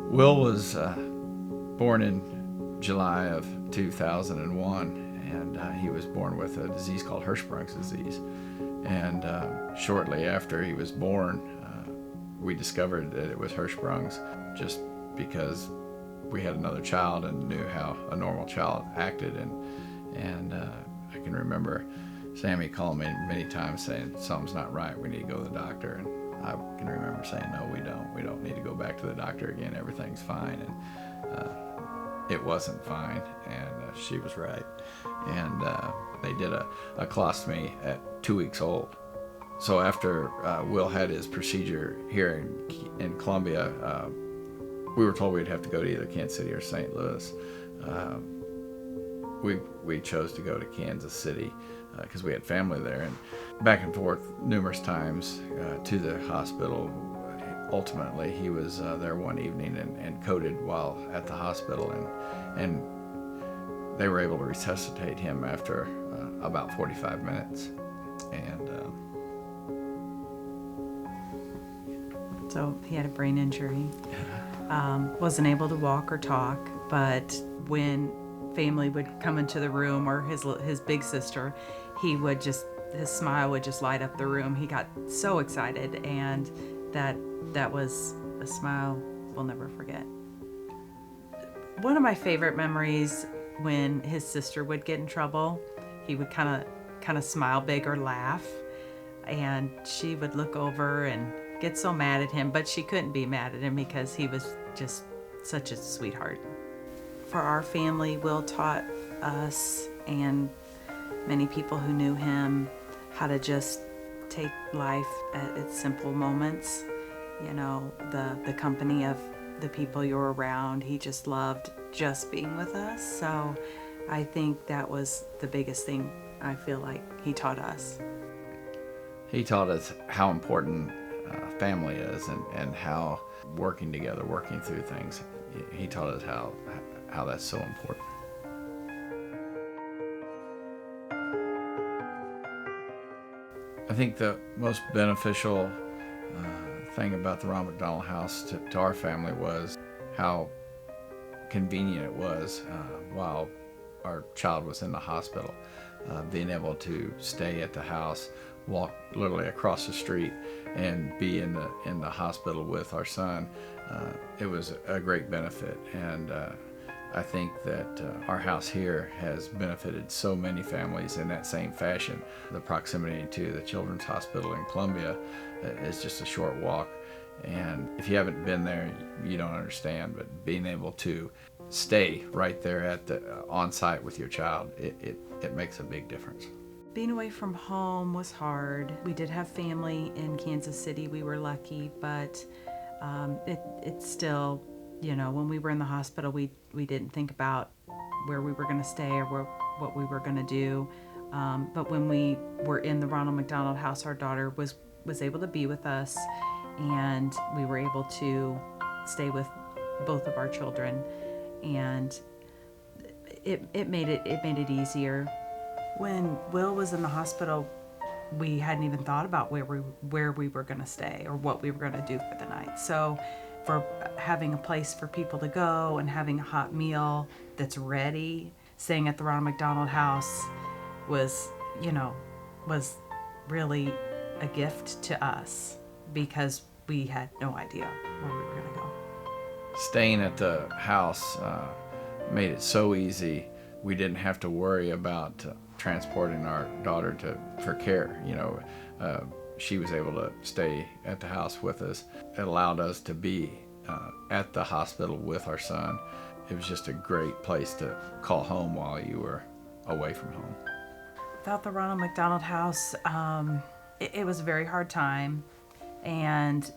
Will was born in July of 2001, and he was born with a disease called Hirschsprung's disease. And shortly after he was born, we discovered that it was Hirschsprung's, just because we had another child and knew how a normal child acted. And I can remember Sammy calling me many times saying, something's not right, we need to go to the doctor. And I can remember saying, no, we don't need to go back to the doctor again, everything's fine. And it wasn't fine, and she was right. And they did a colostomy at 2 weeks old. So after Will had his procedure here in Columbia, we were told we'd have to go to either Kansas City or St. Louis. We chose to go to Kansas City because we had family there, and back and forth numerous times to the hospital. Ultimately, he was there one evening and coded while at the hospital, and they were able to resuscitate him after about 45 minutes. And so he had a brain injury. Wasn't able to walk or talk, but when family would come into the room, or his big sister, his smile would just light up the room. He got so excited, and that was a smile we'll never forget. One of my favorite memories, when his sister would get in trouble, he would kind of smile big or laugh, and she would look over and get so mad at him, but she couldn't be mad at him because he was just such a sweetheart. For our family, Will taught us and many people who knew him how to just take life at its simple moments. You know, the company of the people you're around. He just loved just being with us. So I think that was the biggest thing I feel like he taught us. he taught us how important family is, and how working together, working through things. He taught us how that's so important. I think the most beneficial thing about the Ronald McDonald House to our family was how convenient it was while our child was in the hospital. Being able to stay at the house, walk literally across the street, and be in the hospital with our son, it was a great benefit. And I think that our house here has benefited so many families in that same fashion. The proximity to the Children's Hospital in Columbia is just a short walk. And if you haven't been there, you don't understand. But being able to stay right there at the on site with your child, it makes a big difference. Being away from home was hard. We did have family in Kansas City. We were lucky, but it still, when we were in the hospital, we didn't think about where we were going to stay or what we were going to do. But when we were in the Ronald McDonald House, our daughter was able to be with us, and we were able to stay with both of our children, and it made it easier. When Will was in the hospital, we hadn't even thought about where we were going to stay or what we were going to do for the night. So for having a place for people to go and having a hot meal that's ready, staying at the Ronald McDonald House was really a gift to us, because we had no idea where we were going to go. Staying at the house made it so easy. We didn't have to worry about transporting our daughter for care. She was able to stay at the house with us. It allowed us to be at the hospital with our son. It was just a great place to call home while you were away from home. Without the Ronald McDonald House, it was a very hard time, and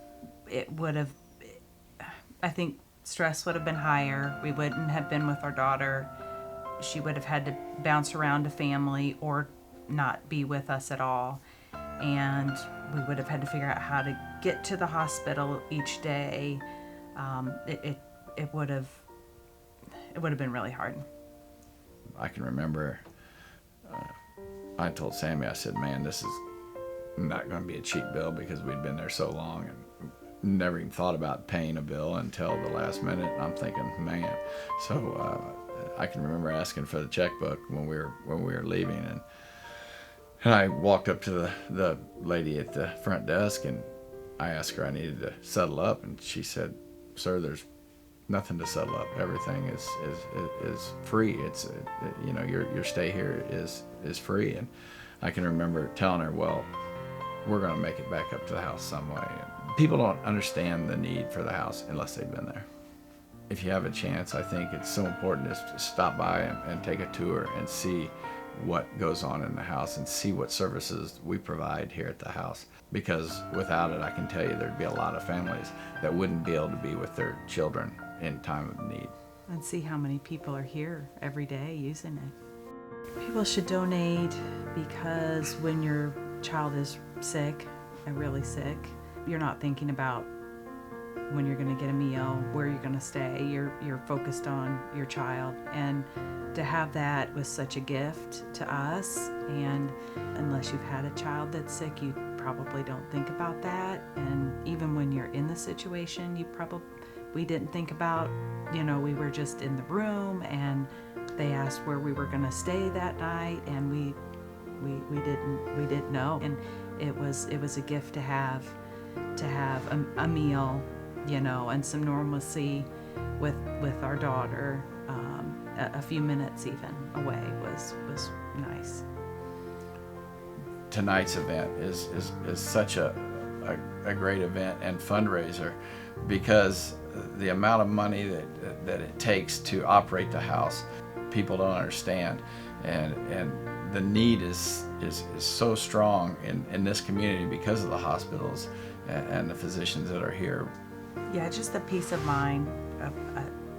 I think stress would have been higher. We wouldn't have been with our daughter. She would have had to bounce around to family or not be with us at all. And we would have had to figure out how to get to the hospital each day. It would have been really hard. I can remember I told Sammy, I said, man, this is not going to be a cheap bill, because we'd been there so long, and never even thought about paying a bill until the last minute. And I'm thinking, man. So I can remember asking for the checkbook when we were leaving, and I walked up to the lady at the front desk, and I asked her I needed to settle up, and she said, "Sir, there's nothing to settle up. Everything is free. It's your stay here is free." And I can remember telling her, "Well, we're going to make it back up to the house some way." And people don't understand the need for the house unless they've been there. If you have a chance, I think it's so important just to stop by and take a tour and see what goes on in the house and see what services we provide here at the house. Because without it, I can tell you there'd be a lot of families that wouldn't be able to be with their children in time of need. And see how many people are here every day using it. People should donate because when your child is sick and really sick, you're not thinking about when you're going to get a meal, where you're going to stay. You're focused on your child, and to have that was such a gift to us. And unless you've had a child that's sick, you probably don't think about that. And even when you're in the situation, we didn't think about, we were just in the room, and they asked where we were going to stay that night, and we didn't know. And it was a gift to have a meal, and some normalcy with our daughter. A few minutes even away was nice. Tonight's event is such a great event and fundraiser, because the amount of money that it takes to operate the house, people don't understand, and the need is so strong in this community because of the hospitals and the physicians that are here. Yeah, just the peace of mind of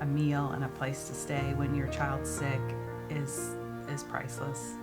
a meal and a place to stay when your child's sick is priceless.